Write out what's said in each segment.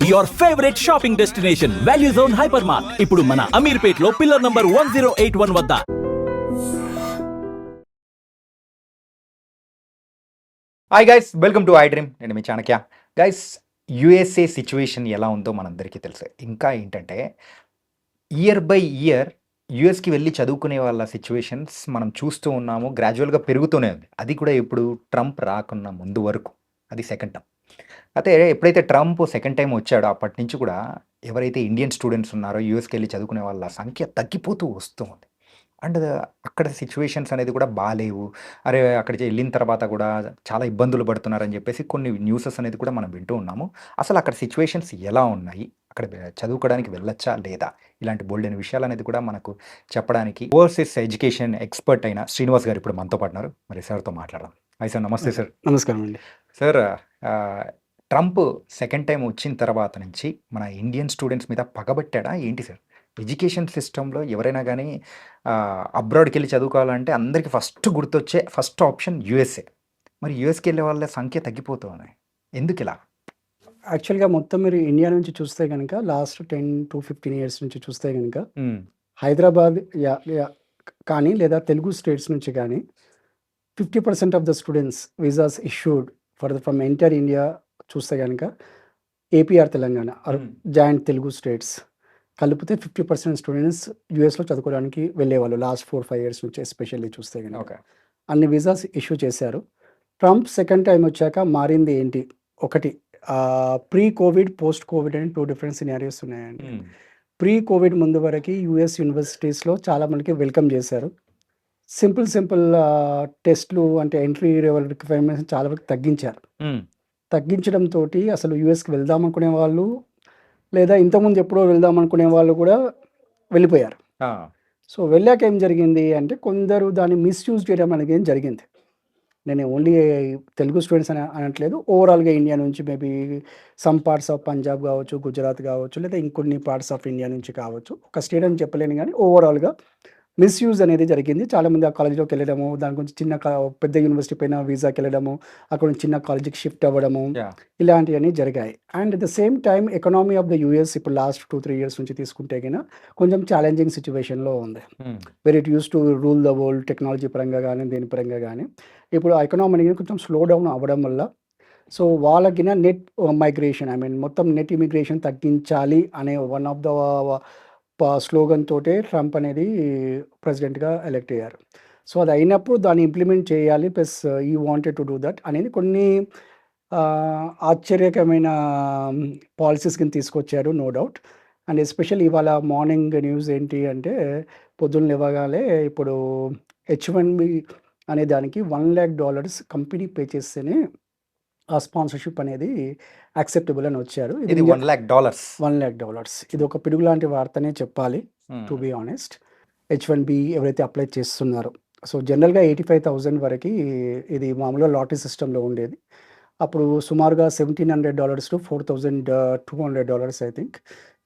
your favorite shopping destination, Value Zone Hypermart. ఇప్పుడు మన అమీర్పేట్లో pillar number 1081 వద్ద. Hi guys, welcome to I dream. నేను మీ Chanakya. Guys, USA situation ఎలా ఉందో మనందరికీ తెలుసు. ఇంకా ఏంటంటే ఇయర్ బై ఇయర్ యుఎస్కి వెళ్ళి చదువుకునే వాళ్ళ సిచ్యువేషన్స్ మనం చూస్తూ ఉన్నాము. గ్రాడ్యువల్గా పెరుగుతూనే ఉంది. అది కూడా ఇప్పుడు ట్రంప్ రాకున్న ముందు వరకు. అది సెకండ్ టర్మ్. అయితే ఎప్పుడైతే ట్రంప్ సెకండ్ టైం వచ్చాడో అప్పటి నుంచి కూడా ఎవరైతే ఇండియన్ స్టూడెంట్స్ ఉన్నారో యూఎస్కి వెళ్ళి చదువుకునే వాళ్ళ సంఖ్య తగ్గిపోతూ వస్తూ ఉంది. అండ్ అక్కడ సిచ్యువేషన్స్ అనేది కూడా బాగాలేవు. అరే, అక్కడికి వెళ్ళిన తర్వాత కూడా చాలా ఇబ్బందులు పడుతున్నారని చెప్పేసి కొన్ని న్యూసెస్ అనేది కూడా మనం వింటూ ఉన్నాము. అసలు అక్కడ సిచ్యువేషన్స్ ఎలా ఉన్నాయి, అక్కడ చదువుకోవడానికి వెళ్ళొచ్చా లేదా, ఇలాంటి బోల్డ్ అయిన విషయాలు అనేది కూడా మనకు చెప్పడానికి ఓవర్సీస్ ఎడ్యుకేషన్ ఎక్స్పర్ట్ అయిన శ్రీనివాస్ గారు ఇప్పుడు మనతో పాటున్నారు. మరి సార్తో మాట్లాడదాం. Hi sir. నమస్తే సార్. నమస్కారం అండి. సార్, ట్రంప్ సెకండ్ టైం వచ్చిన తర్వాత నుంచి మన ఇండియన్ స్టూడెంట్స్ మీద పగబట్టాడా ఏంటి సార్? ఎడ్యుకేషన్ సిస్టంలో ఎవరైనా కానీ అబ్రాడ్కి వెళ్ళి చదువుకోవాలంటే అందరికీ ఫస్ట్ గుర్తొచ్చే ఫస్ట్ ఆప్షన్ యూఎస్ఏ. మరి యూఎస్కి వెళ్ళే వాళ్ళ సంఖ్య తగ్గిపోతుంది. ఎందుకు ఇలా? యాక్చువల్గా మొత్తం మీరు ఇండియా నుంచి చూస్తే కనుక లాస్ట్ 10 to 15 ఇయర్స్ నుంచి చూస్తే కనుక హైదరాబాద్ కానీ లేదా తెలుగు స్టేట్స్ నుంచి కానీ 50% of the students visas issued from entire India చూస్తే కనుక APR Telangana joint Telugu states కలిపితే 50% స్టూడెంట్స్ యూఎస్లో చదువుకోవడానికి వెళ్ళేవాళ్ళు లాస్ట్ 4-5 ఇయర్స్ నుంచి ఎస్పెషల్లీ చూస్తే కనుక అన్ని వీసాస్ ఇష్యూ చేశారు. ట్రంప్ సెకండ్ టైం వచ్చాక మారింది ఏంటి? ఒకటి, ప్రీ కోవిడ్ పోస్ట్ కోవిడ్ అని 2 డిఫరెంట్ సినారియోస్ ఉన్నాయండి. ప్రీ కోవిడ్ ముందు వరకు యూఎస్ యూనివర్సిటీస్లో చాలా మందికి వెల్కమ్ చేశారు. సింపుల్ టెస్ట్లు అంటే ఎంట్రీ లెవెల్ రిక్వైర్మెంట్స్ చాలా వరకు తగ్గించారు. తగ్గించడంతో అసలు యూఎస్కి వెళ్దాం అనుకునే వాళ్ళు లేదా ఇంతకుముందు ఎప్పుడో వెళ్దాం అనుకునే వాళ్ళు కూడా వెళ్ళిపోయారు. సో వెళ్ళాక ఏం జరిగింది అంటే కొందరు దాన్ని మిస్యూజ్ చేయడం అనేది ఏం జరిగింది. నేను ఓన్లీ తెలుగు స్టూడెంట్స్ అని అనట్లేదు, ఓవరాల్గా ఇండియా నుంచి maybe some parts of Punjab కావచ్చు, గుజరాత్ కావచ్చు, లేదా ఇంకొన్ని పార్ట్స్ ఆఫ్ ఇండియా నుంచి కావచ్చు. ఒక స్టేట్ అని చెప్పలేను కానీ ఓవరాల్గా మిస్యూజ్ అనేది జరిగింది. చాలామంది ఆ కాలేజీలోకి వెళ్ళడము, దాని గురించి పెద్ద యూనివర్సిటీ పైన వీసాకి వెళ్ళడము, అక్కడ నుంచి చిన్న కాలేజీకి షిఫ్ట్ అవ్వడము, ఇలాంటివన్నీ జరిగాయి. And at the same time economy of the US ఇప్పుడు లాస్ట్ 2-3 ఇయర్స్ నుంచి తీసుకుంటే కన్నా కొంచెం ఛాలెంజింగ్ సిచ్యువేషన్లో ఉంది. Very it use to rule the world technology పరంగా కానీ దేని పరంగా కానీ. ఇప్పుడు ఆ ఎకనామీ అనేది కొంచెం స్లో డౌన్ అవ్వడం వల్ల సో వాళ్ళకి నెట్ మైగ్రేషన్ మొత్తం నెట్ ఇమిగ్రేషన్ తగ్గించాలి అనే వన్ ఆఫ్ ద స్లోగన్ తోటే ట్రంప్ అనేది ప్రెసిడెంట్గా ఎలెక్ట్ అయ్యారు. సో అది అయినప్పుడు దాన్ని ఇంప్లిమెంట్ చేయాలి, ప్లస్ ఈ వాంటెడ్ టు డూ దట్ అనేది కొన్ని ఆశ్చర్యకరమైన పాలసీస్ కింద తీసుకొచ్చారు, నో డౌట్. అండ్ ఎస్పెషల్ ఇవాళ మార్నింగ్ న్యూస్ ఏంటి అంటే పొద్దున్న లేవగానే ఇప్పుడు H1B అనే దానికి $1 lakh కంపెనీ పే చేస్తేనే ఆ స్పాన్సర్షిప్ అనేది యాక్సెప్టబుల్ అని వచ్చారు. ఇది $1 lakh. ఇది ఒక పిడుగు లాంటి వార్తనే చెప్పాలి, టు బీ ఆనెస్ట్. H1B ఎవరైతే అప్లై చేస్తున్నారో, సో జనరల్గా 85,000 వరకు ఇది మామూలుగా లాటరీ సిస్టంలో ఉండేది. అప్పుడు సుమారుగా $1,700 to $4,200 I think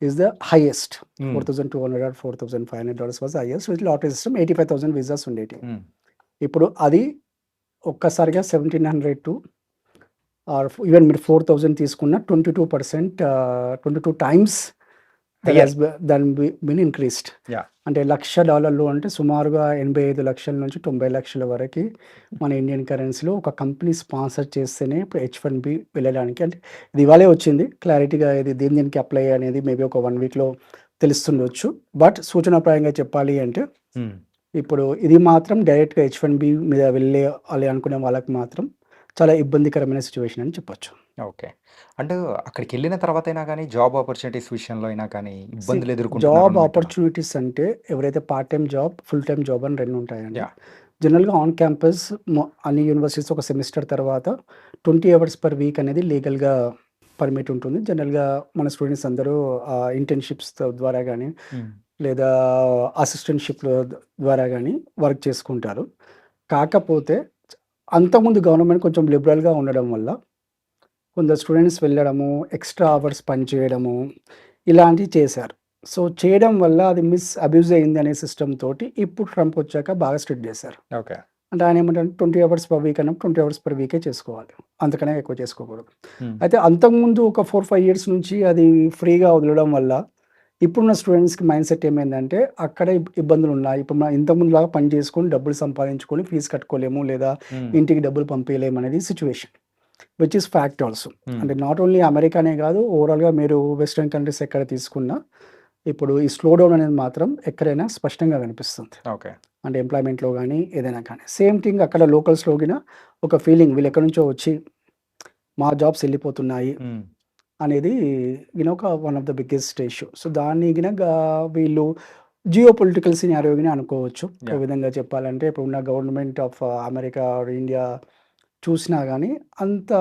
is the highest. $4,200 or $4,500 was highest with lottery system. 85,000 visas ఉండేవి. ఇప్పుడు అది ఒక్కసారిగా 1,700 to ఆర్ ఈవెన్ మీరు 4,000 తీసుకున్న 22 టైమ్స్ దాని బిన్ ఇంక్రీస్డ్. అంటే $1,00,000 అంటే సుమారుగా 85 లక్షల నుంచి 90 లక్షల వరకు మన ఇండియన్ కరెన్సీలో ఒక కంపెనీ స్పాన్సర్ చేస్తేనే ఇప్పుడు H1B వెళ్ళడానికి. అంటే ఇది ఇవాళే వచ్చింది క్లారిటీగా, ఇది దీనికి అప్లై అనేది మేబీ ఒక 1 వీక్లో తెలుస్తుండొచ్చు. బట్ సూచనాప్రాయంగా చెప్పాలి అంటే ఇప్పుడు ఇది మాత్రం డైరెక్ట్గా H1B మీద వెళ్ళాలి అనుకునే వాళ్ళకి మాత్రం చాలా ఇబ్బందికరమైన సిచ్యువేషన్ అని చెప్పొచ్చు. ఓకే. అంటే అక్కడికి వెళ్ళిన తర్వాత అయినా కానీ జాబ్ ఆపర్చునిటీస్ విషయంలో అయినా కానీ ఇబ్బందులు జాబ్ ఆపర్చునిటీస్ అంటే ఎవరైతే part time job, full time job అని 2 ఉంటాయండి. జనరల్గా ఆన్ క్యాంపస్ అన్ని యూనివర్సిటీస్ ఒక సెమిస్టర్ తర్వాత 20 hours per week అనేది లీగల్గా పర్మిట్ ఉంటుంది. జనరల్గా మన స్టూడెంట్స్ అందరూ ఇంటర్న్షిప్స్ ద్వారా కానీ లేదా అసిస్టెంట్షిప్ ద్వారా కానీ వర్క్ చేసుకుంటారు. కాకపోతే అంతకుముందు గవర్నమెంట్ కొంచెం లిబరల్గా ఉండడం వల్ల కొందరు స్టూడెంట్స్ వెళ్ళడము, ఎక్స్ట్రా అవర్స్ పనిచేయడము ఇలాంటివి చేశారు. సో చేయడం వల్ల అది అబ్యూజ్ అయింది అనే సిస్టమ్ తోటి ఇప్పుడు ట్రంప్ వచ్చాక బాగా స్ట్రిక్ట్ చేశారు. ఓకే. అంటే ఆయన ఏమంటారు 20 అవర్స్ పర్ వీక్ అన్నప్పుడు 20 అవర్స్ పర్ వీకే చేసుకోవాలి. అంతకన్నా ఎక్కువ చేసుకోకూడదు. అయితే అంతకుముందు ఒక 4-5 ఇయర్స్ నుంచి అది ఫ్రీగా వదలడం వల్ల ఇప్పుడున్న స్టూడెంట్స్‌కి మైండ్ సెట్ ఏమైందంటే అక్కడే ఇబ్బందులున్నాయి. ఇప్పుడు మనం ఇంతకుముందులాగా పని చేసుకొని డబ్బులు సంపాదించుకొని ఫీజు కట్టుకోలేము లేదా ఇంటికి డబ్బులు పంపియలేము అనేది situation. Which is fact also. అంటే నాట్ ఓన్లీ అమెరికానే కాదు, ఓవరాల్‌గా మీరు వెస్టర్న్ కంట్రీస్ ఎక్కడ తీసుకున్నా ఇప్పుడు ఈ స్లో డౌన్ అనేది మాత్రం ఎక్కడైనా స్పష్టంగా కనిపిస్తుంది. ఓకే. అంటే ఎంప్లాయ్‌మెంట్‌లో గానీ, ఏదైనా కానీ. సేమ్ థింగ్ అక్కడ లోకల్స్‌లో గిన ఒక ఫీలింగ్ వీళ్ళెక్కడి నుంచో వచ్చి మా జాబ్స్ ఎళ్ళిపోతున్నాయి అనేది ఒక one of the biggest issue. So, దాన్ని గినక వీళ్ళు జియో పొలిటికల్ సినారియో గిన అనుకోవచ్చు. ఒక విధంగా చెప్పాలంటే ఇప్పుడున్న government of America or India చూసినా గానీ అంత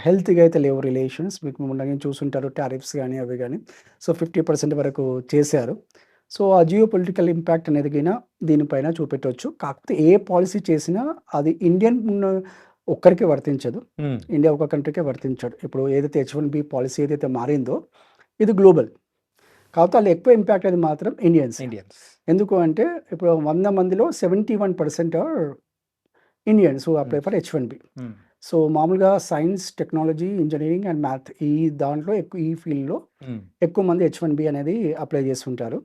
హెల్తీగా అయితే లేవు రిలేషన్స్. మీకు మొన్ననే చూసుంటారు టారిఫ్స్ గానీ, అవి గానీ. సో, 50% వరకు చేశారు. సో, ఆ జియో పొలిటికల్ ఇంపాక్ట్ అనేది గిన దీనిపైన చూపెట్టొచ్చు. కాకపోతే ఏ పాలిసీ చేసినా అది ఇండియన్ ఒక్కరికే వర్తించదు. ఇండియా ఒక కంట్రీకే వర్తించదు. ఇప్పుడు ఏదైతే H-1B పాలిసీ ఏదైతే మారిందో ఇది గ్లోబల్. కాకపోతే అందులో ఎక్కువ ఇంపాక్ట్ అనేది మాత్రం ఇండియన్స్. ఎందుకు అంటే ఇప్పుడు 100 మందిలో 71% are Indians who apply for H-1B. So, మామూలుగా science, technology, engineering and math ఈ దాంట్లో ఈ ఫీల్డ్‌లో ఎక్కువ మంది H-1B అనేది అప్లై చేస్తుంటారు.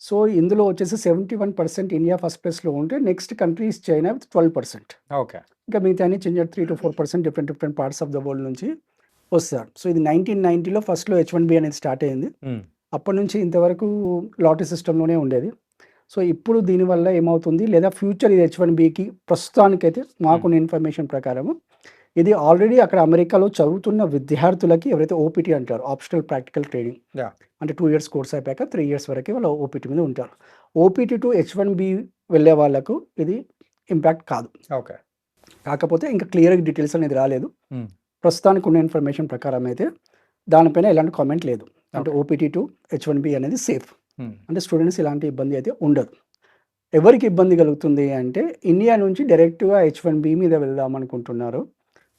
సో, ఇందులో వచ్చేసి 71% ఇండియా ఫస్ట్ ప్లేస్‌లో ఉంటే next country is China with 12%. Okay. ఇంకా మిగతా అన్ని చిన్న 3-4% different parts of the world నుంచి వస్తారు. సో, ఇది 1990లో ఫస్ట్‌లో H-1B అనేది స్టార్ట్ అయింది. అప్పటి నుంచి ఇంతవరకు లాటరీ సిస్టమ్‌లోనే ఉండేది. సో, ఇప్పుడు దీనివల్ల ఏమవుతుంది లేదా ఫ్యూచర్ ఇది H-1Bకి ప్రస్తుతానికైతే మాకున్న ఇన్ఫర్మేషన్ ప్రకారము ఇది ఆల్రెడీ అక్కడ అమెరికాలో చదువుతున్న విద్యార్థులకి ఎవరైతే ఓపీటీ అంటారో ఆప్షనల్ ప్రాక్టికల్ ట్రైనింగ్, అంటే 2 ఇయర్స్ కోర్స్ అయిపోయాక 3 ఇయర్స్ వరకే వాళ్ళు ఓపీటీ మీద ఉంటారు. ఓపీటీ టు H-1B వెళ్ళే వాళ్ళకు ఇది ఇంపాక్ట్ కాదు. ఓకే. కాకపోతే ఇంకా క్లియర్‌గా డీటెయిల్స్ అనేది రాలేదు. ప్రస్తుతానికి ఉన్న ఇన్ఫర్మేషన్ ప్రకారం అయితే దానిపైన ఎలాంటి కామెంట్ లేదు. అంటే ఓపీటీ టు H-1B అనేది సేఫ్. అంటే స్టూడెంట్స్ ఎలాంటి ఇబ్బంది అయితే ఉండదు. ఎవరికి ఇబ్బంది కలుగుతుంది అంటే ఇండియా నుంచి డైరెక్ట్‌గా H-1B మీద వెళ్దాం అనుకుంటున్నారు.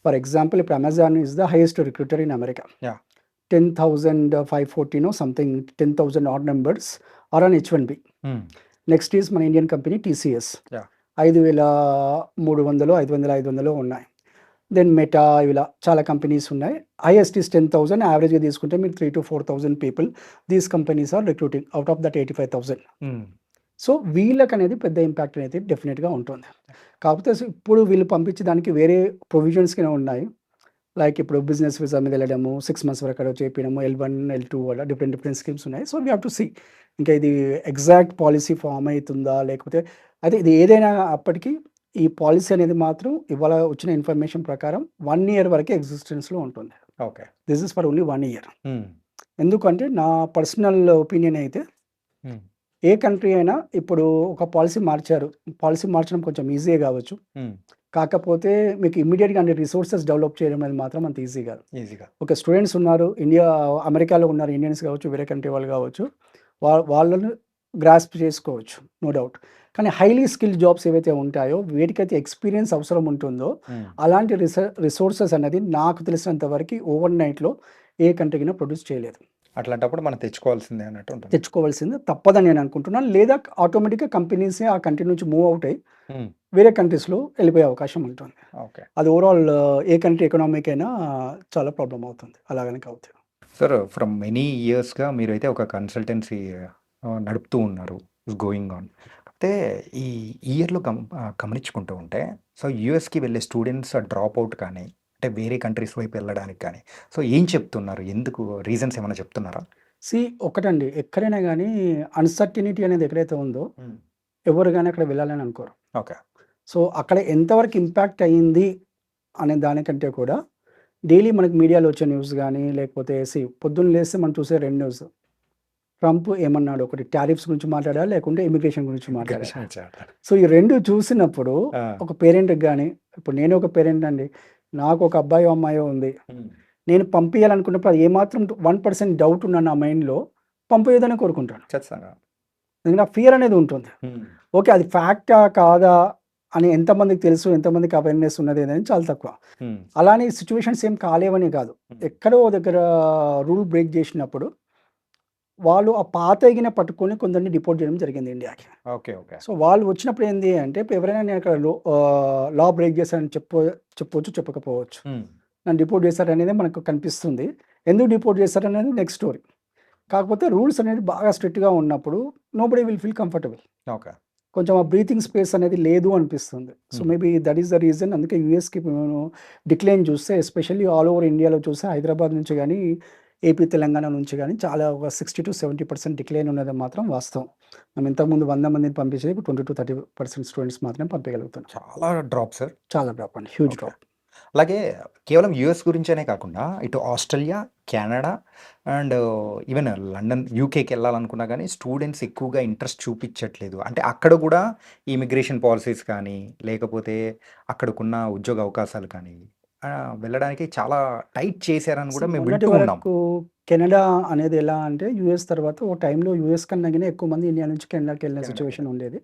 ఫర్ ఎగ్జాంపుల్ ఇప్పుడు Amazon is the highest recruiter in America. 10,514 something 10,000 odd members are on H-1B. Next is మన ఇండియన్ కంపెనీ TCS. 5,300 500 ఉన్నాయి. దెన్ మెటా ఇలా చాలా కంపెనీస్ ఉన్నాయి. Highest is 10,000. యావరేజ్‌గా తీసుకుంటే మీరు 3,000-4,000 people these companies are recruiting out of that 85,000. So, వీళ్ళకనేది పెద్ద ఇంపాక్ట్ అనేది డెఫినెట్‌గా ఉంటుంది. కాకపోతే ఇప్పుడు వీళ్ళు పంపించే దానికి వేరే ప్రొవిజన్స్ కింద ఉన్నాయి. లైక్ ఇప్పుడు బిజినెస్ వీసా మీద వెళ్ళడము, 6 మంత్స్ వరకు అక్కడ చేపియడము, L1, L2 అలా డిఫరెంట్ స్కీమ్స్ ఉన్నాయి. So, we have to see ఇంకా ఇది ఎగ్జాక్ట్ పాలిసీ ఫామ్ అవుతుందా లేకపోతే అయితే ఇది ఏదైనా అప్పటికి ఈ పాలిసీ అనేది మాత్రం ఇవాళ వచ్చిన ఇన్ఫర్మేషన్ ప్రకారం 1 ఇయర్ వరకే ఎగ్జిస్టెన్స్‌లో ఉంటుంది. Okay. This is for only 1 year. ఎందుకంటే నా పర్సనల్ ఒపీనియన్ అయితే ఏ కంట్రీ అయినా ఇప్పుడు ఒక పాలిసీ మార్చారు. పాలిసీ మార్చడం కొంచెం ఈజీయే కావచ్చు. కాకపోతే మీకు ఇమ్మీడియట్‌గా అన్ని రిసోర్సెస్ డెవలప్ చేయడం అనేది మాత్రం అంత ఈజీ కాదు. ఒక స్టూడెంట్స్ ఉన్నారు, అమెరికాలో ఉన్నారు, ఇండియన్స్ కావచ్చు, వేరే కంట్రీ వాళ్ళు కావచ్చు. వాళ్ళను గ్రాస్ప్ చేసుకోవచ్చు, నో డౌట్. కానీ హైలీ స్కిల్డ్ జాబ్స్ ఏవైతే ఉంటాయో వీటికైతే ఎక్స్పీరియన్స్ అవసరం ఉంటుందో అలాంటి రిసోర్సెస్ అనేది నాకు తెలిసినంత వరకు ఓవర్ నైట్‌లో ఏ కంట్రీకినా ప్రొడ్యూస్ చేయలేదు. అట్లాంటప్పుడు మనం తెచ్చుకోవాల్సిందే అన్నట్టు ఉంటుంది. తెచ్చుకోవాల్సిందే తప్పదని నేను అనుకుంటున్నాను. లేదా ఆటోమేటిక్‌గా కంపెనీసే ఆ కంట్రీ నుంచి మూవ్ అవుట్ అయ్యి వేరే కంట్రీస్‌లో వెళ్ళిపోయే అవకాశం ఉంటుంది. ఓకే. అది ఓవరాల్ ఏ కంట్రీ ఎకనామిక్ అయినా చాలా ప్రాబ్లమ్ అవుతుంది అలా గనుక అవుతే. సార్, ఫ్రమ్ మెనీ ఇయర్స్‌గా మీరైతే ఒక కన్సల్టెన్సీ నడుపుతూ ఉన్నారు. Going on. అయితే ఈ ఇయర్‌లో గమనించుకుంటూ ఉంటే సో, యూఎస్‌కి వెళ్ళే స్టూడెంట్స్ డ్రాప్ అవుట్ కానీ అంటే వేరే కంట్రీస్ వైపు వెళ్ళడానికి కానీ సో, ఏం చెప్తున్నారు? ఎందుకు రీజన్స్ ఏమైనా చెప్తున్నారా? ఒకటండి ఎక్కడైనా గానీ అన్‌సర్టెనిటీ అనేది ఎక్కడైతే ఉందో ఎవరు గానీ అక్కడ వెళ్ళాలని అనుకోరు. ఓకే. సో, అక్కడ ఎంతవరకు ఇంపాక్ట్ అయింది అనే దానికంటే కూడా డైలీ మనకి మీడియాలో వచ్చే న్యూస్ గానీ లేకపోతే పొద్దున్న లేస్తే మనం చూసే 2 న్యూస్. ట్రంప్ ఏమన్నాడు, ఒకటి టారిఫ్స్ గురించి మాట్లాడాడా లేకుంటే ఇమిగ్రేషన్ గురించి మాట్లాడాడా. సో, ఈ 2 చూసినప్పుడు ఒక పేరెంట్‌కి గానీ ఇప్పుడు నేను ఒక పేరెంట్ అండి. నాకు ఒక అబ్బాయో, అమ్మాయో ఉంది. నేను పంపియాలనుకున్నప్పుడు అది ఏమాత్రం 1% డౌట్ ఉన్న నా మైండ్‌లో పంపియొద్దనే కోరుకుంటాను. ఖచ్చితంగా. ఎందుకంటే ఆ ఫియర్ అనేది ఉంటుంది. ఓకే, అది ఫ్యాక్టా కాదా అని ఎంతమందికి తెలుసు, ఎంతమందికి అవేర్‌నెస్ ఉన్నది అనేది చాలా తక్కువ. అలానే సిట్యుయేషన్స్ ఏం కాలేవని కాదు. ఎక్కడో దగ్గర రూల్ బ్రేక్ చేసినప్పుడు వాళ్ళు ఆ పాత ఎగిన పట్టుకొని కొందరిని డిపోర్ట్ చేయడం జరిగింది ఇండియాకి. ఓకే. ఓకే. సో, వాళ్ళు వచ్చినప్పుడు ఏంది అంటే ఇప్పుడు ఎవరైనా నేను అక్కడ లా బ్రేక్ చేశానని చెప్పొచ్చు, చెప్పకపోవచ్చు. హ్మ్. నన్ను డిపోర్ట్ చేశారనేది మనకు కనిపిస్తుంది. ఎందుకు డిపోర్ట్ చేశారనేది నెక్స్ట్ స్టోరీ. కాకపోతే రూల్స్ అనేది బాగా స్ట్రిక్ట్‌గా ఉన్నప్పుడు nobody will feel comfortable. Okay. కొంచెం ఆ బ్రీతింగ్ స్పేస్ అనేది లేదు అనిపిస్తుంది. సో, హ్మ్. Maybe that is the reason. అందుకే యూఎస్‌కి నేను డిక్లైన్ చూస్తే ఎస్పెషల్లీ ఆల్ ఓవర్ ఇండియాలో చూస్తే హైదరాబాద్ నుంచి గానీ, ఏపీ, తెలంగాణ నుంచి గానీ చాలా ఒక 60-70% డిక్లైన్ ఉన్నది మాత్రం వాస్తవం. మనం ఇంతకుముందు 100 మందిని పంపించేది ఇప్పుడు 20-30% స్టూడెంట్స్ మాత్రమే పంపించగలుగుతున్నాం. చాలా డ్రాప్ సార్. చాలా డ్రాప్ అండి. Huge okay. డ్రాప్. అలాగే కేవలం యూఎస్ గురించనే కాకుండా ఇటు Australia, Canada and even London, యూకేకి వెళ్ళాలనుకున్నా కానీ స్టూడెంట్స్ ఎక్కువగా ఇంట్రెస్ట్ చూపించట్లేదు. అంటే అక్కడ కూడా ఈ ఇమిగ్రేషన్ పాలసీస్ కానీ, లేకపోతే అక్కడికున్న ఉద్యోగ అవకాశాలు కానీ వెళ్ళడానికి చాలా టైట్ చేశారని కూడా మేము మొన్నటి వింటూ ఉన్నాం. వరకు కెనడా అనేది ఎలా అంటే యూఎస్ తర్వాత ఓ టైంలో యూఎస్ కన్నా గాని ఎక్కువ మంది ఇండియా నుంచి కెనడాకి వెళ్ళిన కెనడాకి సిట్యుయేషన్ ఉండేది.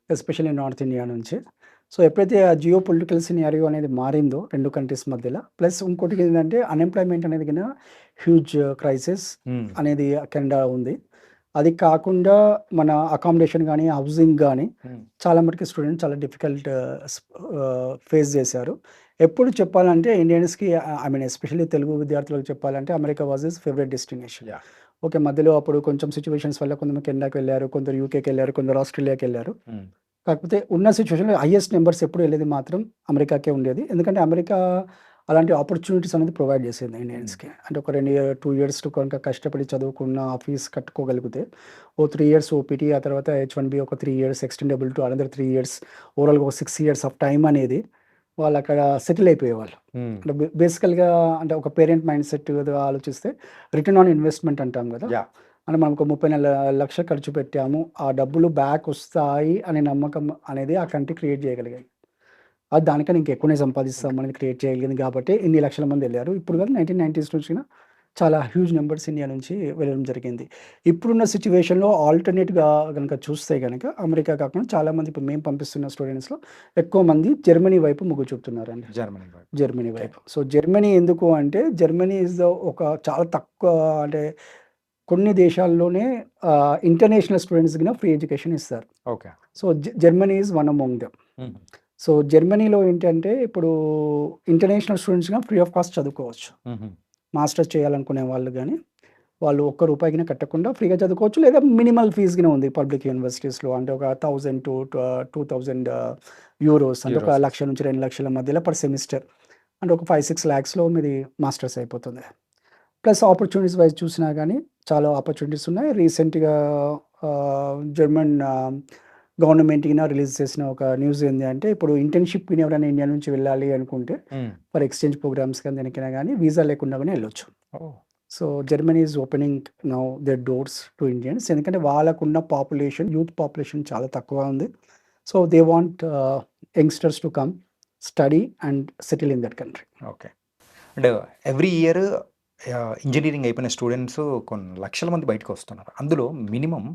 ఎస్పెషల్లీ నార్త్ ఇండియా నుంచి. సో, ఎప్పుడైతే ఆ జియో పొలిటికల్ సినారియో అనేది మారిందో 2 కంట్రీస్ మధ్యల ప్లస్ ఇంకోటి ఏందంటే అన్‌ఎంప్లాయ్‌మెంట్ అనేది గిన హ్యూజ్ క్రైసిస్ హ్మ్. అనేది కెనడా ఉంది. అది కాకుండా మన అకామిడేషన్ గానీ, హౌసింగ్ గానీ హ్మ్. చాలా మటుకు స్టూడెంట్స్ చాలా డిఫికల్ట్ ఫేస్ చేశారు. ఎప్పుడు చెప్పాలంటే ఇండియన్స్‌కి ఐ మీన్ ఎస్పెషల్లీ తెలుగు విద్యార్థులకు చెప్పాలంటే America was his favourite destination. Yeah! Okay. మధ్యలో అప్పుడు కొంచెం సిట్యుయేషన్స్ వల్ల కొంతమంది కెనడాకి వెళ్లారు, కొందరు యూకేకెళ్లారు, కొందరు ఆస్ట్రేలియాకెళ్లారు. హ్మ్. కాకపోతే ఉన్న సిట్యుయేషన్‌లో హైయెస్ట్ నంబర్స్ ఎప్పుడు వెళ్ళేది మాత్రం అమెరికాకే ఉండేది. ఎందుకంటే అమెరికా అలాంటి ఆపర్చునిటీస్ అనేది ప్రొవైడ్ చేసింది హ్మ్. ఇండియన్స్‌కి. అంటే ఒక 2 ఇయర్స్ కనుక కష్టపడి చదువుకున్న ఆ ఫీస్ కట్టుకోగలిగితే, ఓ 3 ఇయర్స్ ఓపీటీ ఆ తర్వాత హెచ్-1బీ ఒక 3 years extendable to another 3 years ఓవరాల్‌గా ఒక 6 ఇయర్స్ ఆఫ్ టైమ్ అనేది వాళ్ళక్కడ సెటిల్ అయిపోయేవాళ్ళు. హ్మ్. అంటే బేసికల్‌గా అంటే ఒక పేరెంట్ మైండ్ సెట్‌గా ఆలోచిస్తే రిటర్న్ ఆన్ ఇన్వెస్ట్‌మెంట్ అంటాం గదా! యాహ్! అంటే మనం ఒక 30 లక్షలు ఖర్చు పెట్టాము. ఆ డబ్బులు బ్యాక్ వస్తాయి అనే నమ్మకం అనేది ఆ కంట్రీ క్రియేట్ చేయగలిగాయి. అది దానికన్నా ఇంకెక్కువనే సంపాదిస్తాం ఓకే. అనేది క్రియేట్ చేయగలిగింది కాబట్టి ఇన్ని లక్షల మంది ఎళ్లారు. ఇప్పుడు కాదు 1990s నుంచి చాలా హ్యూజ్ నంబర్స్ ఇండియా నుంచి వెళ్ళడం జరిగింది. ఇప్పుడున్న సిట్యుయేషన్‌లో ఆల్టర్‌నేట్‌గా గనుక చూస్తే గనక అమెరికా కాకుండా చాలామంది ఇప్పుడు మేము పంపిస్తున్న స్టూడెంట్స్‌లో ఎక్కువ మంది జర్మనీ వైపు మొగ్గు చూపుతున్నారండి. జర్మనీ వైపు. Germany okay. వైపు. సో, జర్మనీ ఎందుకు అంటే జర్మనీ ఈస్ ఒక చాలా తక్కువ అంటే కొన్ని దేశాల్లోనే ఇంటర్నేషనల్ స్టూడెంట్స్ గిన ఫ్రీ ఎడ్యుకేషన్ ఇస్తారు. Okay. So, Germany is one among them. హుహు. సో, జర్మనీలో ఏంటంటే ఇప్పుడు ఇంటర్నేషనల్ స్టూడెంట్స్‌గా ఫ్రీ ఆఫ్ కాస్ట్ చదువుకోవచ్చు. హుహు. మాస్టర్స్ చేయాలనుకునే వాళ్ళు గాని, వాళ్ళు ఒక్క రూపాయి గిన కట్టకుండా ఫ్రీగా చదువుకోవచ్చు. లేదా మినిమల్ ఫీస్ గిన ఉంది పబ్లిక్ యూనివర్సిటీస్‌లో. అంటే ఒక 1000 టు 2000 యూరోస్ అంటే ఒక యూరోస్. 1,00,000-2,00,000 మధ్యలో పర్ సెమిస్టర్. అంటే ఒక 5-6 లాక్స్‌లో మీది మాస్టర్స్ అయిపోతుంది. ప్లస్ ఆపర్చునిటీస్ వైస్ చూసినా గానీ చాలా ఆపర్చునిటీస్ ఉన్నాయి. రీసెంట్‌గా జర్మన్ గవర్నమెంట్ గిన రిలీజ్ చేసిన ఒక న్యూస్ ఏంది అంటే ఇప్పుడు ఇంటర్న్‌షిప్ గిన ఎవరైనా ఇండియా నుంచి వెళ్ళాలి అనుకుంటే హ్మ్. ఫర్ ఎక్స్‌చేంజ్ ప్రోగ్రామ్స్ కానీ దేనికైనా గానీ వీసా లేకుండా గాని ఎళ్ళొచ్చు. Oh! So, Germany is opening now there doors to Indians. ఎందుకంటే వాళ్ళకున్న పాపులేషన్ యూత్ పాపులేషన్ చాలా తక్కువ ఉంది. So, they want youngsters to come, study and settle in that country. Okay. అంటే ఎవ్రీ ఇయర్ ఇంజినీరింగ్ అయిపోయిన స్టూడెంట్స్ కొన్ని లక్షల మంది బయటకొస్తున్నారు. అందులో మినిమమ్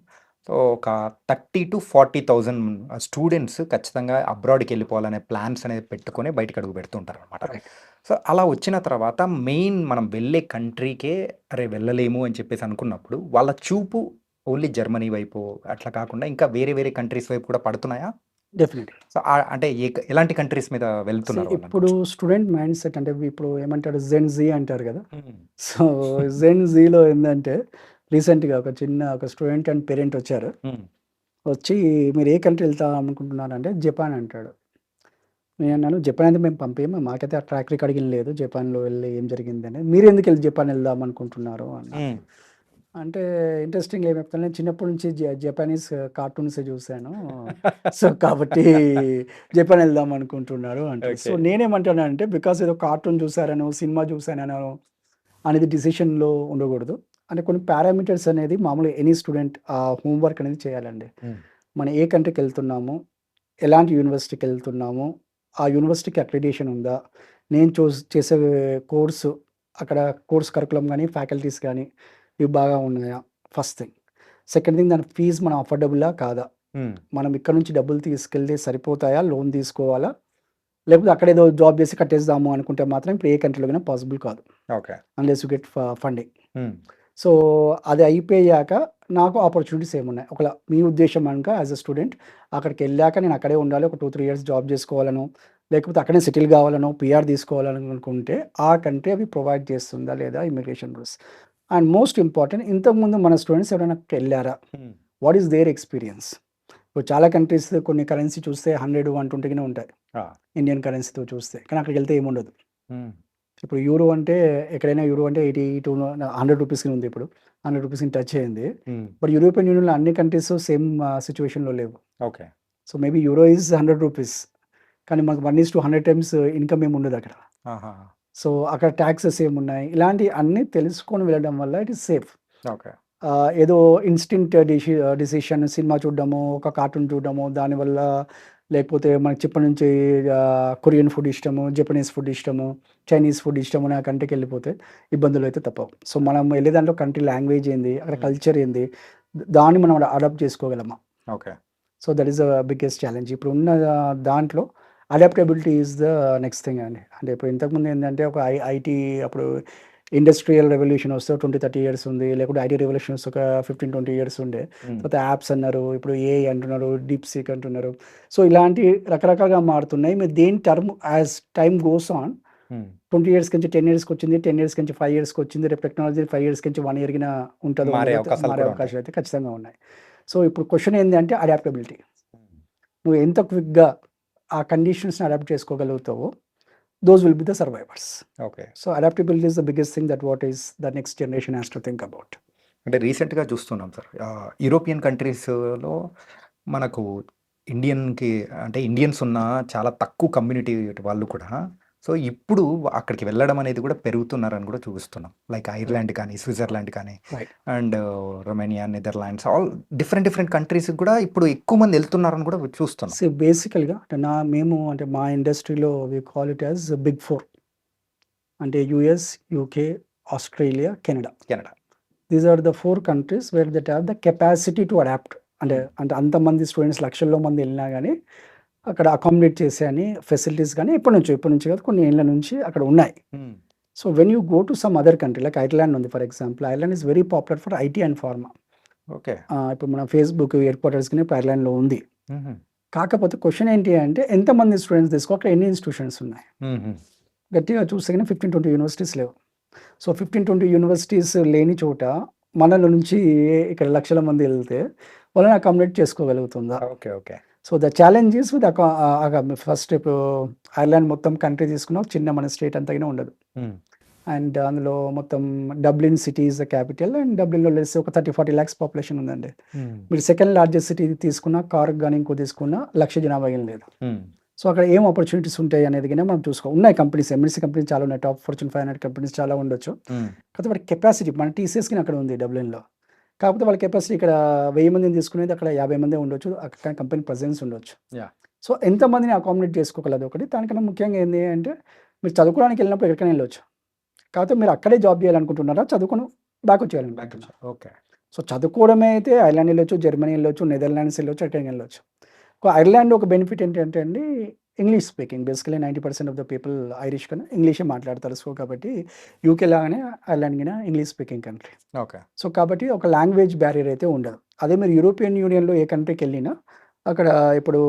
ఒక 30,000-40,000 స్టూడెంట్స్ ఖచ్చితంగా అబ్రాడ్‌కెళ్ళిపోవాలనే ప్లాన్స్ అనేది పెట్టుకొని బయటకి అడుగు పెడుతుంటారనమాట. రైట్. సో, అలా వచ్చిన తర్వాత మెయిన్ మనం వెళ్ళే కంట్రీకే అరే! వెళ్ళలేము అని చెప్పేసి అనుకున్నప్పుడు వాళ్ళ చూపు ఓన్లీ జర్మనీ వైపు అట్లా కాకుండా ఇంకా వేరే వేరే కంట్రీస్ వైపు కూడా పడుతున్నాయా? డెఫినెట్‌లీ. సో, అంటే ఎలాంటి కంట్రీస్ మీద వెళ్తున్నారు ఇప్పుడు వాళ్ళనుకోవచ్చు? స్టూడెంట్ మైండ్ సెట్ అంటే ఇప్పుడు ఏమంటారు జెన్ జీ అంటారు గదా! హ్మ్. సో, జెన్ జీలో ఏందంటే రీసెంట్‌గా ఒక స్టూడెంట్ అండ్ పేరెంట్ వచ్చారు. హ్మ్. వచ్చి మీరు ఏ కంట్రీ వెళ్తాం అనుకుంటున్నారంటే జపాన్ అంటాడు. నేనన్నాను జపాన్ అయితే మేము పంపియము. మాకైతే ఆ ట్రాక్ రికార్డింగ్ లేదు. జపాన్‌లో వెళ్లి ఏం జరిగిందని. మీరెందుకెళ్ళి జపాన్ వెళ్దాం అనుకుంటున్నారు అన్నాను. హ్మ్. అంటే ఇంట్రెస్టింగ్‌గా ఏం చెప్తాను నేను చిన్నప్పటి నుంచి జపానీస్ కార్టూన్సే చూసాను. సో, కాబట్టి జపాన్ వెళ్దాం అనుకుంటున్నారు అంటాడు. So, okay. నేనేమంటానంటే బికాజ్ ఏదో కార్టూన్ చూసారనో, సినిమా చూసాననో అనేది డిసిషన్‌లో ఉండకూడదు. అంటే కొన్ని పారామీటర్స్ అనేది మామూలుగా ఎనీ స్టూడెంట్ హోంవర్క్ అనేది చేయాలండి. హ్మ్. మనం ఏ కంట్రీకెళ్తున్నాము? ఎలాంటి యూనివర్సిటీకెళ్తున్నాము? ఆ యూనివర్సిటీకి అక్రిడిటేషన్ ఉందా? నేను చేసే కోర్సు అక్కడ కోర్స్ కరిక్యులమ్ గాని, ఫ్యాకల్టీస్ గాని ఇవి బాగా ఉన్నాయా? First thing. సెకండ్ థింగ్ దాని ఫీజ్ మనం అఫోర్డబులా? కాదా? హ్మ్. మనం ఇక్కడ నుంచి డబ్బులు తీసుకెళ్తే సరిపోతాయా? లోన్ తీసుకోవాలా? లేకపోతే అక్కడేదో జాబ్ చేసి కట్టేద్దాము అనుకుంటే మాత్రం ఇప్పుడు ఏ కంట్రీలో గాని పాసిబుల్ కాదు. Okay. Unless you get funding. హ్మ్. సో, అది అయిపోయాక నాకు ఆపర్చునిటీస్ ఏమున్నాయి? మీ ఉద్దేశం గనుక యాస్ ఎ స్టూడెంట్ అక్కడికెళ్ళాక నేను అక్కడే ఉండాలి. ఒక 2, 3 ఇయర్స్ జాబ్ జేసుకోవాలనో, లేకపోతే అక్కడే సెటిల్ గావాలనో, పీఆర్ తీసుకోవాలని అనుకుంటే, ఆ కంట్రీ అవి ప్రొవైడ్ చేస్తుందా లేదా immigration rules. And most important ఇంతకుముందు మన స్టూడెంట్స్ ఎవరైనా అక్కడికెళ్లారా? What is their experience? ఇప్పుడు చాలా కంట్రీస్ కొన్ని కరెన్సీ చూస్తే 100, 120 ఉంటాయి. ఇండియన్ కరెన్సీతో చూస్తే. కానీ అక్కడికెళ్తే ఏముండదు. ఇప్పుడు యూరో అంటే ఎక్కడైనా యూరో అంటే 80 టు 100 రూపీస్‌కి ఉంది ఇప్పుడు. 100 రూపీస్‌ని టచ్ అయింది. బట్ యూరోపియన్ యూనియన్‌లో అన్ని కంట్రీస్ సేమ్ సిట్యుయేషన్‌లో లేవు. Okay. So, maybe euro is 100 rupees. కానీ మనకు 1:100 టైమ్స్ ఇన్‌కమ్ ఏమి ఉండదక్కడ. ఆహా! సో, అక్కడ టాక్సెస్ ఏమున్నాయి? ఇలాంటియి అన్నీ తెలుసుకొని వెళ్ళడం వల్ల ఇట్ ఈస్ సేఫ్. ఓకే. ఏదో ఇన్‌స్టింక్ట్ డిసిషన్ సినిమా చూడ్డమో, ఒక కార్టూన్ చూడడమో, దానివల్ల లేకపోతే మనకి చిప్పటి నుంచి కొరియన్ ఫుడ్ ఇష్టము, జపనీస్ ఫుడ్ ఇష్టము, చైనీస్ ఫుడ్ ఇష్టము అని ఆ కంట్రీకెళ్ళిపోతే ఇబ్బందులైతే తప్పవు. సో, మనం వెళ్ళే దాంట్లో కంట్రీ లాంగ్వేజ్ ఏంది? అక్కడ కల్చర్ ఏంది? దాన్ని మనం అడాప్ట్ చేసుకోగలమా? Okay. So, that is the biggest challenge. ఇప్పుడున్న దాంట్లో adaptability is the next thing అండి. అంటే ఇప్పుడు ఇంతకుముందు ఏందంటే ఒక ఐటీ అప్పుడు ఇండస్ట్రియల్ రెవల్యూషన్ వస్తే 20, 30 ఇయర్స్ ఉంది. లేకుంటే ఐటీ రెవల్యూషన్ వస్తే ఒక 15, 20 ఇయర్స్ ఉండే. తర్వాత యాప్స్ అన్నారు. ఇప్పుడు ఏఐ అంటున్నారు. డీప్ సీక్ అంటున్నారు. సో, ఇలాంటి రకరకాలుగా మారుతున్నాయి. మీరు దేని term as time goes on 20 years నుంచి 10 ఇయర్స్‌కి వచ్చింది. 10 ఇయర్స్ నుంచి 5 ఇయర్స్‌కి వచ్చింది. రేపు టెక్నాలజీ 5 ఇయర్స్ నుంచి 1 ఇయర్‌గిన ఉంటదో మారే ఉండదో అవకాశాలు మారే కూడా అవకాశాలు ఉంటాయి. అయితే ఖచ్చితంగా ఉన్నాయి. సో, ఇప్పుడు క్వెషన్ ఏంది అంటే అడాప్టబిలిటీ. నువ్వు ఎంత క్విక్‌గా ఆ కండిషన్స్‌ని అడాప్ట్ చేసుకోగలుగుతావో those will be the survivors. Okay. So, adaptability is the biggest thing that what is the next generation has to think about. అంటే రీసెంట్‌గా చూస్తున్నాం సార్. యూరోపియన్ కంట్రీస్‌లో మనకు ఇండియన్‌కి అంటే ఇండియన్స్ ఉన్న చాలా తక్కువ కమ్యూనిటీ వాళ్ళు కూడా సో, ఇప్పుడు అక్కడికి వెళ్ళడం అనేది కూడా పెరుగుతున్నారని కూడా చూస్తున్నాం. లైక్ ఐర్లాండ్ కానీ, స్విట్జర్లాండ్ కానీ right. And Romania, Netherlands all different కంట్రీస్‌కి కూడా ఇప్పుడు ఎక్కువ మంది వెళ్తున్నారని కూడా చూస్తున్నాం. సో, బేసికల్‌గా మేము అంటే మా ఇండస్ట్రీలో we call it as big 4. అంటే US, UK, Australia, Canada. Canada. These are the 4 countries where that have the capacity to adapt. అంటే అంతమంది స్టూడెంట్స్ లక్షల్లో మంది వెళ్ళినా గానీ అక్కడ అకామిడేట్ చేసే అని ఫెసిలిటీస్ గానీ ఇప్పటి నుంచి కాదు కొన్ని ఏళ్ల నుంచి అక్కడ ఉన్నాయి. So, when you go to some other country like Ireland ఉంది for example. Ireland is very popular for IT and pharma. Okay. ఇప్పుడు మన ఫేస్‌బుక్ హెడ్ క్వార్టర్స్‌కి ఐర్లాండ్‌లో ఉంది. కాకపోతే క్వెషన్ ఏంటి అంటే ఎంతమంది స్టూడెంట్స్ తీసుకో అక్కడ ఎన్ని ఇన్‌స్టిట్యూషన్స్ ఉన్నాయి? గట్టిగా చూస్తే గానీ 15, 20 యూనివర్సిటీస్ లేవు. సో, 15, 20 యూనివర్సిటీస్ లేని చోట మనలో నుంచి ఇక్కడ లక్షల మంది వెళ్తే వాళ్ళని అకామిడేట్ చేసుకోగలుగుతుందా? Okay. Okay. So, the challenge is with first ఇప్పుడు ఐర్లాండ్ మొత్తం కంట్రీ తీసుకున్న చిన్న మన స్టేట్ అంతగానే ఉండదు. అండ్ అందులో మొత్తం Dublin city is the capital. And డబ్లిన్‌లో లెట్స్ ఒక 30, 40 లాక్స్ పాపులేషన్ ఉందండి. మీరు సెకండ్ లార్జెస్ట్ సిటీ తీసుకున్నా, కార్క్ గానీ ఇంకో తీసుకున్నా 1,00,000 జనాభా ఏం లేదు. సో, అక్కడ ఏం ఆపర్చునిటీస్ ఉంటాయి అనేది గానీ మనం ఉన్నాయి కంపెనీస్, ఎంఎన్‌సీ కంపెనీస్ చాలా ఉన్నాయి. టాప్ ఫార్చ్యూన్ 500 కంపెనీస్ చాలా ఉండొచ్చు. కాకపోతే వాటి కెపాసిటీ మన టీసీఎస్‌కి అక్కడ ఉంది డబ్లిన్‌లో. కాకపోతే వాళ్ళ కెపాసిటీ ఇక్కడ 1000 మందిని తీసుకునేది అక్కడ 50 మందే ఉండొచ్చు. అక్కడ కంపెనీ ప్రెజెన్స్ ఉండొచ్చు. యాహ్! సో, ఎంతమందిని అకామిడేట్ చేసుకోగలదు ఒకటి. దానికన్నా ముఖ్యంగా ఏంది అంటే మీరు చదువుకోవడానికి వెళ్ళినప్పుడు ఎక్కడికైనా వెళ్ళొచ్చు. కాకపోతే మీరు అక్కడే జాబ్ చేయాలనుకుంటున్నారా? చదువుకొని బ్యాక్ వచ్చేయాలనుకుంటున్నారా? ఓకే. సో, చదువుకోవడమే అయితే ఐర్లాండ్ వెళ్ళొచ్చు, జర్మనీ వెళ్ళొచ్చు, నెదర్లాండ్స్ వెళ్ళొచ్చు, ఎక్కడికైనా వెళ్ళొచ్చు. ఐర్లాండ్ ఒక బెనిఫిట్ ఏంటంటే అండి English speaking. Basically 90% of the people Irish కన్నా ఇంగ్లీషే మాట్లాడతారు. సో, కాబట్టి యూకే లాగానే ఐర్లాండ్ గిన English speaking country. Okay. So, కాబట్టి ఒక లాంగ్వేజ్ బ్యారియర్ అయితే ఉండదు. అదే మీరు యూరోపియన్ యూనియన్‌లో ఏ కంట్రీకి వెళ్ళినా అక్కడ ఇప్పుడు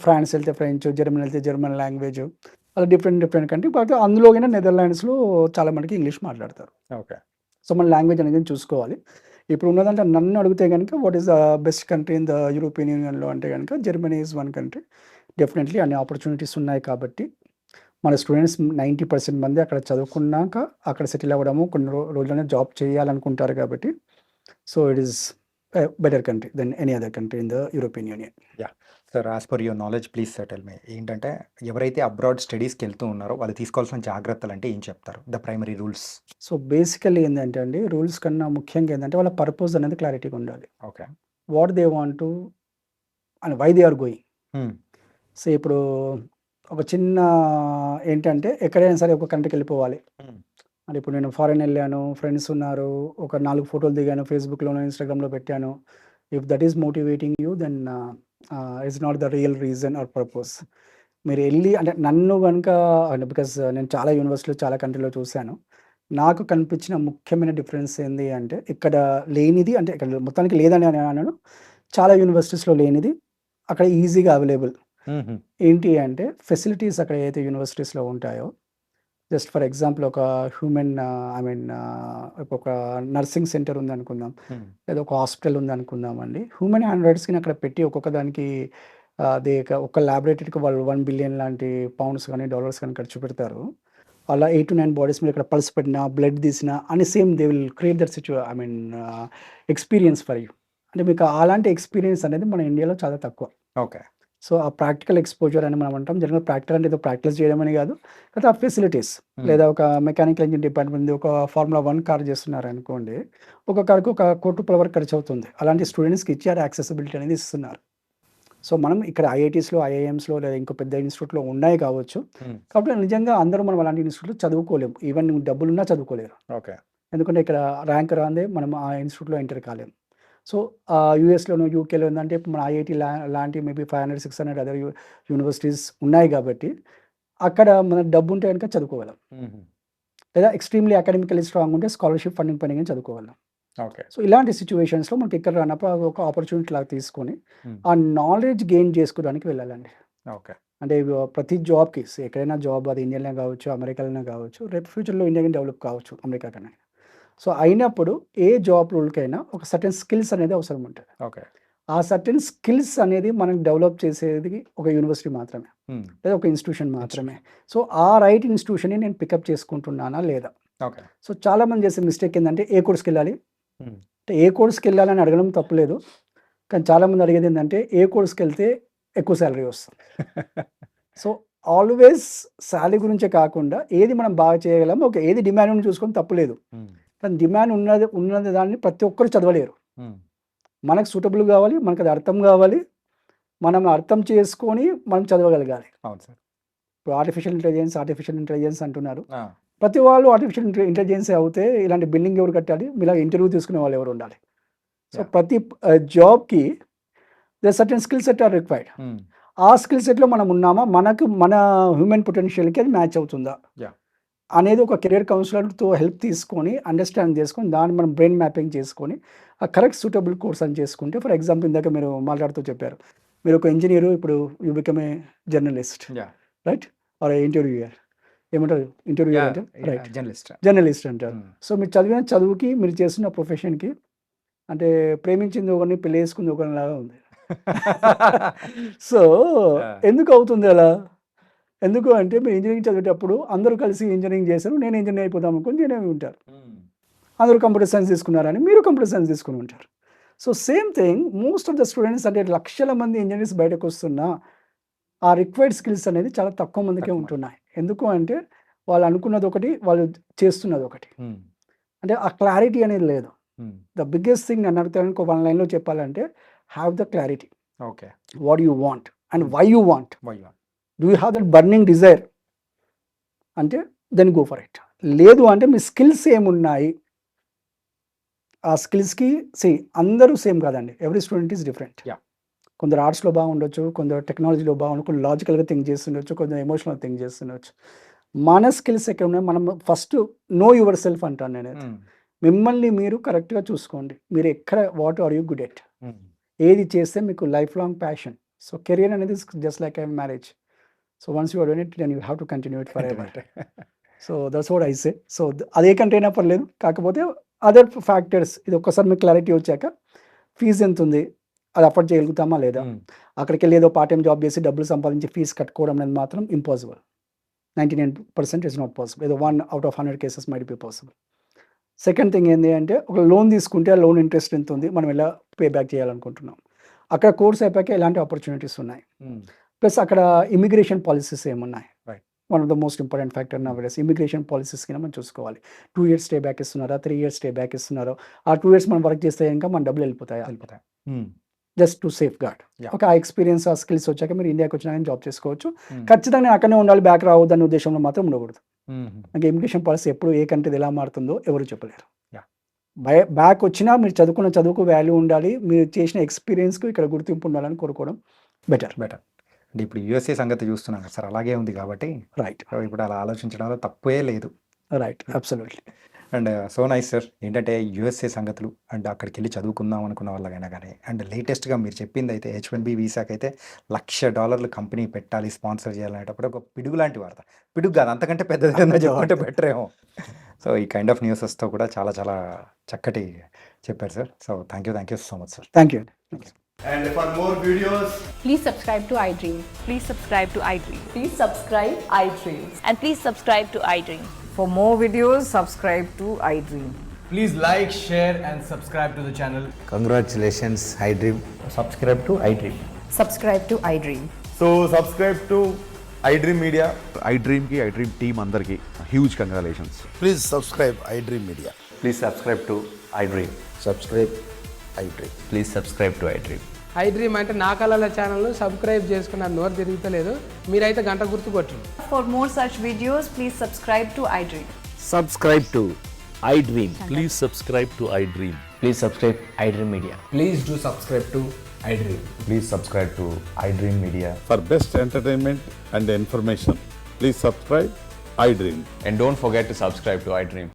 ఫ్రాన్స్ వెళ్తే ఫ్రెంచ్, జర్మనీ వెళ్తే జర్మన్ లాంగ్వేజ్ అలా డిఫరెంట్ కంట్రీ. బట్ అందులో గిన నెదర్లాండ్స్‌లో చాలా మందికి ఇంగ్లీష్ మాట్లాడతారు. ఓకే. సో, మన లాంగ్వేజ్ అనేది చూసుకోవాలి. ఇప్పుడు ఉన్నదంటే నన్ను అడిగితే గనుక what is the best country in the European యూనియన్‌లో అంటే గనుక Germany is one country. Definitely అన్ని ఆపర్చునిటీస్ ఉన్నాయి కాబట్టి మన స్టూడెంట్స్ 90% మంది అక్కడ చదువుకున్నాక అక్కడ సెటిల్ అవ్వడము, కొన్ని రోజుల్లోనే జాబ్ చేయాలనుకుంటారు కాబట్టి so, it is better country then any other country in the European Union. Yeah! Sir as per your knowledge please sir tell me ఏంటంటే ఎవరైతే అబ్రాడ్ స్టడీస్‌కి వెళ్తూ ఉన్నారో వాళ్ళు తీసుకోవాల్సిన జాగ్రత్తలు అంటే ఏం చెప్తారు? The primary rules. So, basically ఏందంటే అండి రూల్స్ కన్నా ముఖ్యంగా ఏందంటే వాళ్ళ పర్పస్ అనేది క్లారిటీగా ఉండాలి. Okay. What they want to and why they are going. So, ఇప్పుడు ఒక చిన్న ఏంటంటే ఎక్కడైనా సరే ఒక కంట్రీకి వెళ్ళిపోవాలి. అంటే ఇప్పుడు నేను ఫారెన్ వెళ్ళాను, ఫ్రెండ్స్ ఉన్నారు, ఒక 4 ఫోటోలు దిగాను, ఫేస్‌బుక్‌లోనో, ఇన్‌స్టాగ్రామ్‌లో పెట్టాను. If that is motivating you then it's not the real reason or purpose. మీరు ఎళ్లి అంటే నన్ను గనుక అంటే బికాజ్ నేను చాలా యూనివర్సిటీలో చాలా కంట్రీలో చూసాను. నాకు కనిపించిన ముఖ్యమైన డిఫరెన్స్ ఏంది అంటే, ఇక్కడ లేనిది అంటే ఇక్కడ మొత్తానికి లేదని అని అనను. చాలా యూనివర్సిటీస్‌లో లేనిది అక్కడ ఈజీగా అవైలబుల్. ఏంటి అంటే ఫెసిలిటీస్ అక్కడ ఏదైతే యూనివర్సిటీస్‌లో ఉంటాయో, జస్ట్ ఫర్ ఎగ్జాంపుల్ ఒక హ్యూమన్ ఐ మీన్ ఒక నర్సింగ్ సెంటర్ ఉందనుకుందాం. లేదా ఒక హాస్పిటల్ ఉందనుకుందామండి. హ్యూమన్ ఆండ్రాయిడ్స్‌ని అక్కడ పెట్టి ఒక్కొక్క దానికి అదే ఒక ల్యాబొరేటరీకి వాళ్ళు 1 బిలియన్ లాంటి పౌండ్స్ కానీ, డాలర్స్ కానీ ఖర్చు పెడతారు. అలా 8-9 బాడీస్ మీరు ఇక్కడ పల్స్ పెట్టినా, బ్లడ్ తీసినా అని same they will create that I mean experience for you. అంటే మీకు అలాంటి ఎక్స్‌పీరియన్స్ అనేది మన ఇండియాలో చాలా తక్కువ. ఓకే. సో, ఆ ప్రాక్టికల్ ఎక్స్‌పోజర్ అని మనం అంటాం. జనరల్‌గా ప్రాక్టికల్ అంటే ఏదో ప్రాక్టీస్ చేయడం అని కాదు. కాకపోతే ఆ ఫెసిలిటీస్ లేదా ఒక మెకానికల్ ఇంజిన్ డిపార్ట్మెంట్ ఉంది. ఒక ఫార్ములా 1 కార్ చేస్తున్నారనుకోండి. ఒక కార్‌కి ఒక ₹1,00,00,000 వరకు ఖర్చవుతుంది. అలాంటి స్టూడెంట్స్‌కి ఇచ్చారు యాక్సెసిబిలిటీ అనేది ఇస్తున్నారు. సో, మనం ఇక్కడ ఐఐటీస్‌లో, ఐఐఎమ్స్‌లో లేదా ఇంకో పెద్ద ఇన్‌స్టిట్యూట్‌లో ఉన్నాయి కావచ్చు. కాబట్టి నిజంగా అందరూ మనం అలాంటి ఇన్‌స్టిట్యూట్‌లో చదువుకోలేము. ఈవెన్ డబ్బులున్నా చదువుకోలేరు. ఓకే. ఎందుకంటే ఇక్కడ ర్యాంక్ రాందే మనం ఆ ఇన్‌స్టిట్యూట్‌లో ఎంటర్ కాలేము. సో, యూఎస్‌లోనో, యూకేలో ఏందంటే ఇప్పుడు మన ఐఐటీ లాంటి మేబీ 500, 600 అదర్ యూనివర్సిటీస్ ఉన్నాయి కాబట్టి అక్కడ మనకు డబ్బుంటే గనుక చదువుకోగలం. లేదా ఎక్స్‌ట్రీమ్‌లీ అకాడమికల్లీ స్ట్రాంగ్ ఉంటే స్కాలర్‌షిప్ ఫండింగ్ పైన గాని చదువుకోగలం. ఓకే. సో, ఇలాంటి సిట్యుయేషన్స్‌లో మనకి ఇక్కడ రానప్పుడు అది ఒక ఆపర్చునిటీ లాగా తీసుకొని హ్మ్. ఆ నాలెడ్జ్ గెయిన్ చేసుకోవడానికి వెళ్ళాలండి. ఓకే. అంటే ప్రతి జాబ్‌కి ఎక్కడైనా జాబ్ అది ఇండియాలోనే కావచ్చు, అమెరికాలోనే కావచ్చు, రేపు ఫ్యూచర్‌లో ఇండియా గాని డెవలప్ కావచ్చు అమెరికా కన్నా. సో, అయినప్పుడు ఏ జాబ్ రోల్‌కైనా ఒక సర్టెన్ స్కిల్స్ అనేది అవసరం ఉంటది. ఓకే. ఆ సర్టెన్ స్కిల్స్ అనేది మనం డెవలప్ చేసేది ఒక యూనివర్సిటీ మాత్రమే. లేదా ఒక ఇన్‌స్టిట్యూషన్ మాత్రమే. సో, ఆ రైట్ ఇన్‌స్టిట్యూషన్‌ని నేను పికప్ చేసుకుంటున్నానా లేదా? ఓకే. సో, చాలామంది చేసే మిస్టేక్ ఏందంటే ఏ కోర్స్‌కెళ్ళాలి? హ్మ్. అంటే ఏ కోర్స్‌కెళ్ళాలని అడగడం తప్పులేదు. కానీ చాలామంది అడిగేది ఏందంటే ఏ కోర్స్‌కెళ్తే ఎక్కువ సాలరీ వస్తుంది. సో, ఆల్వేస్ సాలరీ గురించే కాకుండా ఏది మనం బాగా చేయగలమో ఓకే. ఏది డిమాండ్ ఉండి చూసుకొని తప్పులేదు. కానీ డిమాండ్ ఉన్నది దాన్ని ప్రతి ఒక్కరు చదవలేరు. మనకు సూటబుల్ కావాలి. మనకది అర్థం కావాలి. మనం అర్థం చేసుకొని మనం చదవగలగాలి. అవును సార్. ఇప్పుడు ఆర్టిఫిషియల్ ఇంటెలిజెన్స్ అంటున్నారు. ప్రతి వాళ్ళు ఆర్టిఫిషియల్ ఇంటెలిజెన్సే అవుతే ఇలాంటి బిల్డింగ్ ఎవరు కట్టాలి? మీలాగా ఇంటర్వ్యూ తీసుకునే వాళ్ళు ఎవరు ఉండాలి? So, yeah! ప్రతి జాబ్‌కి there certain skill set are required. ఆ స్కిల్ సెట్‌లో మనం ఉన్నామా? మన హ్యూమన్ పొటెన్షియల్‌కి అది మ్యాచ్ అవుతుందా? యాహ్! అనేది ఒక కెరియర్ కౌన్సిలర్‌తో హెల్ప్ తీసుకొని, అండర్‌స్టాండ్ చేసుకొని, దాన్ని మనం బ్రెయిన్ మ్యాపింగ్ చేసుకొని, ఆ కరెక్ట్ సూటబుల్ కోర్స్ అని చేసుకుంటే ఫర్ ఎగ్జాంపుల్ ఇందాక మీరు మాట్లాడుతూ చెప్పారు. మీరు ఒక ఇంజినీరు ఇప్పుడు you become a journalist yeah! Right? Or interviewer ఏమంటారు? ఇంటర్వ్యూయర్ అంటే రైట్. జర్నలిస్ట్. జర్నలిస్ట్ అంటారు. సో, మీరు చదివిన చదువుకి, మీరు చేస్తున్న ప్రొఫెషన్‌కి అంటే ప్రేమించింది ఒకరిని, పెళ్లి చేసుకుంది ఒకరినిలాగా ఉంది. సో, ఎందుకు అవుతుంది అలా? ఎందుకు అంటే మీరు ఇంజినీరింగ్ చదివేటప్పుడు అందరూ కలిసి ఇంజినీరింగ్ చేశారు. నేను ఇంజినీర్ అయిపోదాం అనుకోని జాయిన్ అయి ఉంటారు. అందరూ కంప్యూటర్ సైన్స్ తీసుకున్నారని మీరు కంప్యూటర్ సైన్స్ తీసుకొని ఉంటారు. So, same thing most of the students అంటే లక్షల మంది ఇంజినీర్స్ బయటకొస్తున్నా ఆ రిక్వైర్డ్ స్కిల్స్ అనేది చాలా తక్కువ మందికే తక్కువ. ఉంటున్నాయి. ఎందుకు అంటే వాళ్ళు అనుకున్నది ఒకటి, వాళ్ళు చేస్తున్నది ఒకటి. అంటే ఆ క్లారిటీ అనేది లేదు. ద బిగ్గెస్ట్ థింగ్ నన్ను అడిగితే ఒక 1 లైన్‌లో చెప్పాలంటే have the clarity. Okay. What you want and why you want. Why do you have that burning desire అంటే దెన్ గో ఫర్ ఇట్. లేదు అంటే మీ స్కిల్స్ ఏమున్నాయి? ఆ స్కిల్స్‌కి అందరూ సేమ్ కాదండి. Every student is different. Yeah! కొందరు ఆర్ట్స్‌లో బాగుండొచ్చు, కొందరు టెక్నాలజీలో కొందరు లాజికల్‌గా థింక్ చేస్తుండొచ్చు, కొందరు ఎమోషనల్‌గా థింక్ చేస్తుండొచ్చు. మన స్కిల్స్ ఎక్కడున్నాయి? మనం ఫస్ట్ నో యువర్ సెల్ఫ్ అంటాను నేనైతే. మిమ్మల్ని మీరు కరెక్ట్‌గా చూసుకోండి. మీరు ఎక్కడ what are you good at? ఏది చేస్తే మీకు life long passion. So, career అనేది just like a marriage. So, once you are done it then you have to continue it for ever. So, that's what I say. So, అదే country అయినా పర్లేదు. కాకపోతే other factors ఇది ఒక్కసారి మీకు clarity వచ్చాక fees ఎంతుంది? అది అఫోర్డ్ చేయగలుగుతామా లేదా? అక్కడికెళ్ళి ఏదో పార్ట్ టైమ్ జాబ్ చేసి డబ్బులు సంపాదించి ఫీజ్ కట్టుకోవడం అనేది మాత్రం ఇంపాసిబుల్. 99% is not possible. ఏదో 1 out of 100 cases might be possible. Second thing ఏంది అంటే ఒక లోన్ తీసుకుంటే ఆ లోన్ ఇంట్రెస్ట్ ఎంత ఉంది? మనం ఎలా పే బ్యాక్ చేయాలనుకుంటున్నాం? అక్కడ కోర్స్ అయిపోయాక ఎలాంటి ఆపర్చునిటీస్ ఉన్నాయి? ప్లస్ అక్కడ ఇమిగ్రేషన్ పాలిసీస్ ఏమున్నాయి? Right. One of the most important factor నౌడేస్ immigration policies కింద మనం చూసుకోవాలి. 2 ఇయర్స్ స్టే బ్యాక్ ఇస్తున్నారా? 3 ఇయర్స్ స్టే బ్యాక్ ఇస్తున్నారో? ఆ 2 ఇయర్స్ మనం వర్క్ చేస్తే ఇంకా మన డబ్బులు వెళ్ళిపోతాయా? Just to safeguard. యాహ్! ఒక ఆ ఎక్స్‌పీరియన్స్, ఆ స్కిల్స్ వచ్చాక మీరు ఇండియాకి వచ్చినా గాని జాబ్ చేసుకోవచ్చు. ఖచ్చితంగా నేను అక్కడనే ఉండాలి, బ్యాక్ రావద్దనే ఉద్దేశంలో మాత్రం ఉండకూడదు. నాకు ఇమిగ్రేషన్ పాలసీ ఎప్పుడు ఏ కంట్రీది ఎలా మారుతుందో ఎవరు చెప్పలేరు. యాహ్! బ్యాక్ వచ్చినా మీరు చదువుకున్న చదువుకు వాల్యూ ఉండాలి. మీరు చేసిన ఎక్స్‌పీరియన్స్‌కు ఇక్కడ గుర్తింపు ఉండాలని కోరుకోవడం బెటర్. అంటే ఇప్పుడు యూఎస్ఏ సంగతి చూస్తున్నాం కదా సార్. అలాగే ఉంది కాబట్టి రైట్. ఇప్పుడు అలా ఆలోచించడంలో తప్పే లేదు. Right. Absolutely. And so nice sir. ఏంటంటే యూఎస్ఏ సంగతులు అండ్ అక్కడికి వెళ్ళి చదువుకుందాం అనుకున్న వాళ్ళకైనా కానీ అండ్ లేటెస్ట్గా మీరు చెప్పింది అయితే H1B వీసాకి అయితే $1,00,000 కంపెనీ పెట్టాలి, స్పాన్సర్ చేయాలనేటప్పుడు ఒక పిడుగు లాంటి వార్త. పిడుగు కాదు, అంతకంటే పెద్దది ఏదైనా చెప్పుకుంటే బెటర్ ఏమో. సో ఈ కైండ్ ఆఫ్ న్యూసెస్తో కూడా చాలా చాలా చక్కటి చెప్పారు sir. So thank you so much sir. Thank you. And for more videos, Please subscribe to iDream. Please subscribe to iDream. Please subscribe iDream. And please subscribe to iDream. For more videos, subscribe to iDream. please like, share, and subscribe to the channel. Congratulations, iDream. సబ్స్క్రైబ్ టు iDream. Subscribe to iDream. So subscribe to iDream Media. iDreamకి iDream team అందరికీ huge congratulations. Please subscribe iDream Media. Please subscribe to iDream. Subscribe iDream. Please subscribe to iDream. iDream అంటే నా కళల ఛానల్ను subscribe చేసుకున్న నోరు తిరుగుతలేదు, మీరైతే గంట గుర్తు కొట్టండి. For more such videos, please subscribe to iDream. Subscribe to iDream. Please subscribe to iDream. Please subscribe iDream Media. Please do subscribe to iDream. Please subscribe to iDream Media. For best entertainment and information, please subscribe iDream. And don't forget to subscribe to iDream.